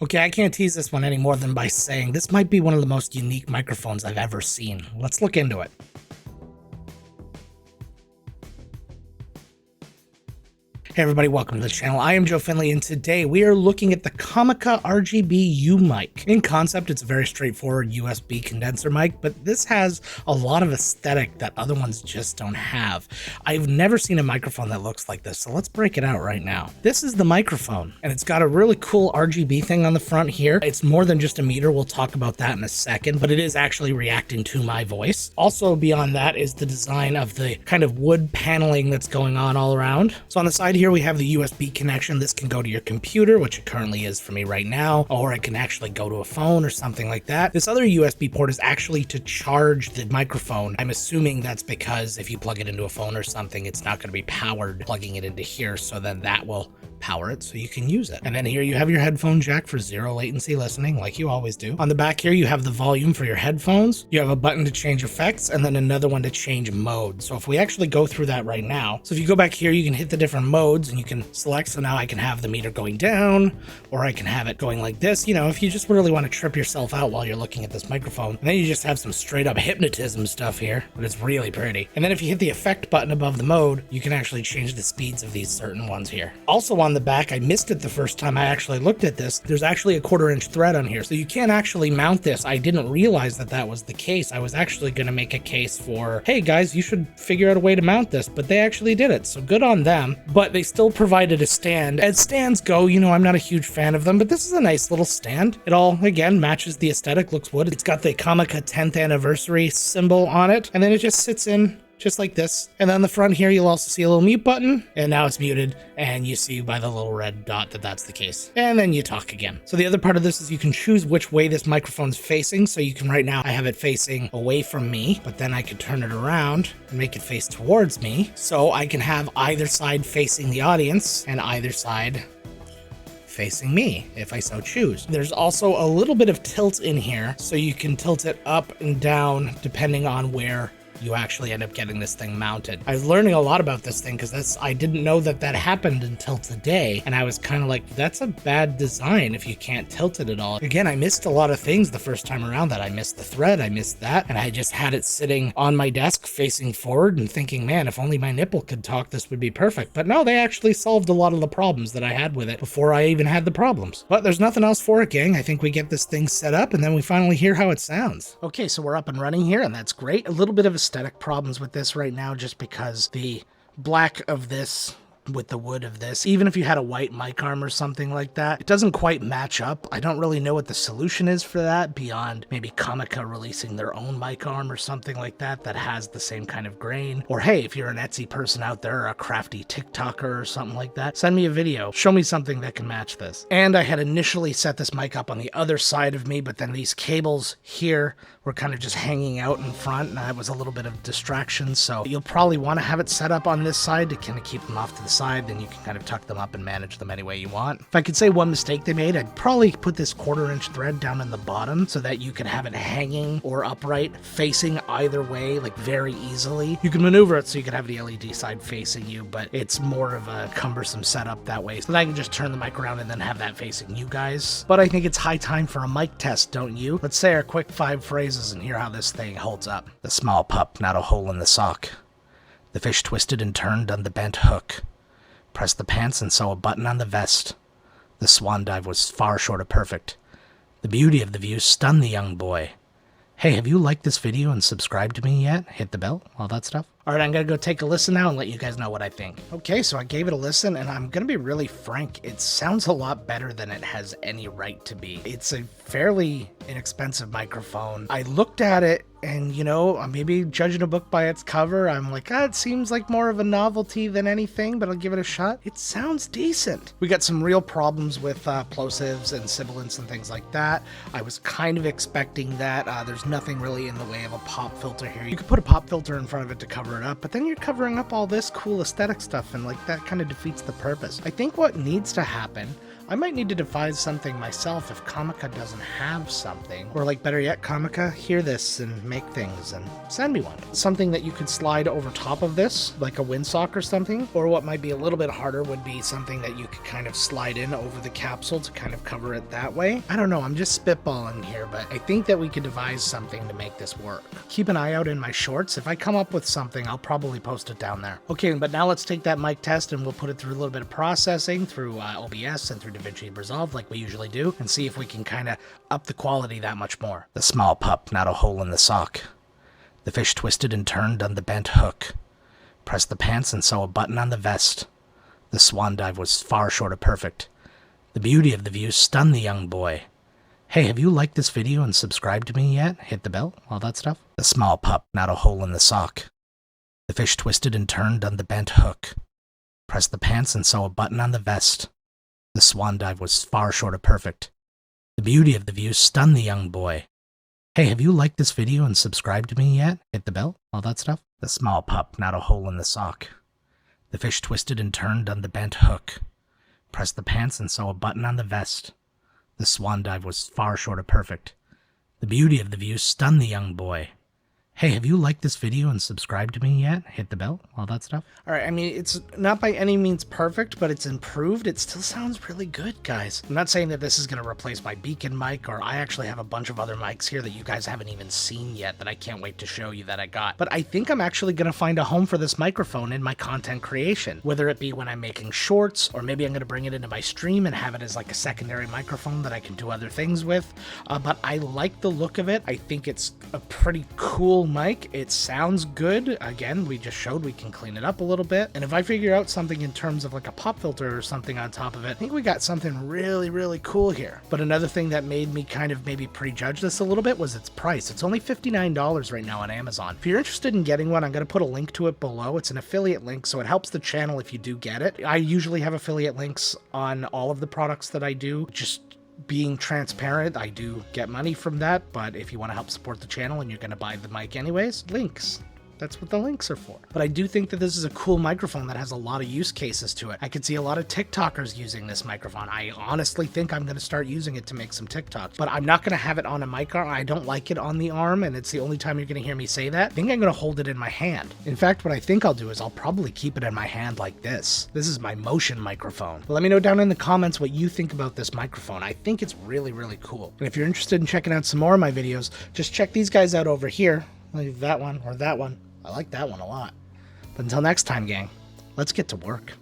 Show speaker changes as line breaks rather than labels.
Okay, I can't tease this one any more than by saying this might be one of the most unique microphones I've ever seen. Let's look into it. Hey everybody, welcome to the channel. I am Joe Finley, and today we are looking at the Comica RGB Umic. In concept, it's a very straightforward USB condenser mic, but this has a lot of aesthetic that other ones just don't have. I've never seen a microphone that looks like this, so let's break it out right now. This is the microphone, and it's got a really cool RGB thing on the front here. It's more than just a meter. We'll talk about that in a second, but it is actually reacting to my voice. Also beyond that is the design of the kind of wood paneling that's going on all around. So on the side here, we have the USB connection. This can go to your computer, which it currently is for me right now, or it can actually go to a phone or something like that. This other USB port is actually to charge the microphone. I'm assuming that's because if you plug it into a phone or something, it's not going to be powered plugging it into here, so then that will power it so you can use it. And then here you have your headphone jack for zero latency listening, like you always do. On the back here, you have the volume for your headphones. You have a button to change effects, and then another one to change mode. So if we actually go through that right now, so if you go back here, you can hit the different modes and you can select. So now I can have the meter going down, or I can have it going like this. You know, if you just really want to trip yourself out while you're looking at this microphone, and then you just have some straight up hypnotism stuff here, but it's really pretty. And then if you hit the effect button above the mode, you can actually change the speeds of these certain ones here. Also on the back, I missed it the first time I actually looked at this, there's actually a 1/4 inch thread on here, so you can't actually mount this. I didn't realize that that was the case. I was actually going to make a case for, hey guys, you should figure out a way to mount this, but they actually did it, so good on them. But they still provided a stand. As stands go, you know, I'm not a huge fan of them, but this is a nice little stand. It all, again, matches the aesthetic, looks wood. It's got the Comica 10th anniversary symbol on it, and then it just sits in just like this. And on the front here, you'll also see a little mute button, and now it's muted, and you see by the little red dot that that's the case. And then you talk again. So the other part of this is you can choose which way this microphone's facing. So you can, right now, I have it facing away from me, but then I could turn it around and make it face towards me. So I can have either side facing the audience and either side facing me, if I so choose. There's also a little bit of tilt in here, so you can tilt it up and down depending on where you actually end up getting this thing mounted. I was learning a lot about this thing because I didn't know that that happened until today, and I was kind of like, that's a bad design if you can't tilt it at all. Again, I missed a lot of things the first time around. That I missed the thread, I missed that, and I just had it sitting on my desk facing forward and thinking, man, if only my nipple could talk, this would be perfect. But no, they actually solved a lot of the problems that I had with it before I even had the problems. But there's nothing else for it, gang. I think we get this thing set up and then we finally hear how it sounds. Okay, so we're up and running here, and that's great. A little bit of aesthetic problems with this right now, just because the black of this with the wood of this, even if you had a white mic arm or something like that, it doesn't quite match up. I don't really know what the solution is for that, beyond maybe Comica releasing their own mic arm or something like that that has the same kind of grain. Or hey, if you're an Etsy person out there, or a crafty TikToker or something like that, send me a video, show me something that can match this. And I had initially set this mic up on the other side of me, but then these cables here were kind of just hanging out in front, and that was a little bit of distraction. So you'll probably want to have it set up on this side to kind of keep them off to the side, then you can kind of tuck them up and manage them any way you want. If I could say one mistake they made, I'd probably put this 1/4 inch thread down in the bottom so that you can have it hanging or upright facing either way, like very easily. You can maneuver it so you can have the LED side facing you, but it's more of a cumbersome setup that way. So then I can just turn the mic around and then have that facing you guys. But I think it's high time for a mic test, don't you? Let's say our quick 5 phrases and hear how this thing holds up. The small pup, not a hole in the sock. The fish twisted and turned on the bent hook. Pressed the pants and saw a button on the vest. The swan dive was far short of perfect. The beauty of the view stunned the young boy. Hey, have you liked this video and subscribed to me yet? Hit the bell, all that stuff. All right, I'm going to go take a listen now and let you guys know what I think. Okay, so I gave it a listen, and I'm going to be really frank. It sounds a lot better than it has any right to be. It's a fairly inexpensive microphone. I looked at it, and, you know, maybe judging a book by its cover, I'm like, it seems like more of a novelty than anything, but I'll give it a shot. It sounds decent. We got some real problems with plosives and sibilants and things like that. I was kind of expecting that. There's nothing really in the way of a pop filter here. You could put a pop filter in front of it to cover it up, but then you're covering up all this cool aesthetic stuff, and like that kind of defeats the purpose. I think what needs to happen, I might need to devise something myself if Comica doesn't have something. Or like better yet, Comica, hear this and make things and send me one. Something that you could slide over top of this, like a windsock or something. Or what might be a little bit harder would be something that you could kind of slide in over the capsule to kind of cover it that way. I don't know, I'm just spitballing here, but I think that we could devise something to make this work. Keep an eye out in my shorts. If I come up with something, I'll probably post it down there. Okay, but now let's take that mic test and we'll put it through a little bit of processing through OBS and through DaVinci Resolve like we usually do, and see if we can kind of up the quality that much more. The small pup, not a hole in the sock. The fish twisted and turned on the bent hook. Pressed the pants and saw a button on the vest. The swan dive was far short of perfect. The beauty of the view stunned the young boy. Hey, have you liked this video and subscribed to me yet? Hit the bell, all that stuff. The small pup, not a hole in the sock. The fish twisted and turned on the bent hook. Pressed the pants and saw a button on the vest. The swan dive was far short of perfect. The beauty of the view stunned the young boy. Hey, have you liked this video and subscribed to me yet? Hit the bell, all that stuff. The small pup, not a hole in the sock. The fish twisted and turned on the bent hook. Pressed the pants and saw a button on the vest. The swan dive was far short of perfect. The beauty of the view stunned the young boy. Hey, have you liked this video and subscribed to me yet? Hit the bell, all that stuff. All right, I mean, it's not by any means perfect, but it's improved. It still sounds really good, guys. I'm not saying that this is going to replace my BEACN mic, or I actually have a bunch of other mics here that you guys haven't even seen yet that I can't wait to show you that I got. But I think I'm actually going to find a home for this microphone in my content creation, whether it be when I'm making shorts, or maybe I'm going to bring it into my stream and have it as like a secondary microphone that I can do other things with. But I like the look of it. I think it's a pretty cool mic. It sounds good. Again, we just showed we can clean it up a little bit. And if I figure out something in terms of like a pop filter or something on top of it, I think we got something really, really cool here. But another thing that made me kind of maybe prejudge this a little bit was its price. It's only $59 right now on Amazon. If you're interested in getting one, I'm going to put a link to it below. It's an affiliate link, so it helps the channel if you do get it. I usually have affiliate links on all of the products that I do. Just being transparent, I do get money from that, but if you want to help support the channel and you're going to buy the mic anyways, links. That's what the links are for. But I do think that this is a cool microphone that has a lot of use cases to it. I could see a lot of TikTokers using this microphone. I honestly think I'm going to start using it to make some TikToks, but I'm not going to have it on a mic arm. I don't like it on the arm, and it's the only time you're going to hear me say that. I think I'm going to hold it in my hand. In fact, what I think I'll do is I'll probably keep it in my hand like this. This is my motion microphone. But let me know down in the comments what you think about this microphone. I think it's really, really cool. And if you're interested in checking out some more of my videos, just check these guys out over here. Like that one or that one. I like that one a lot. But until next time, gang, let's get to work.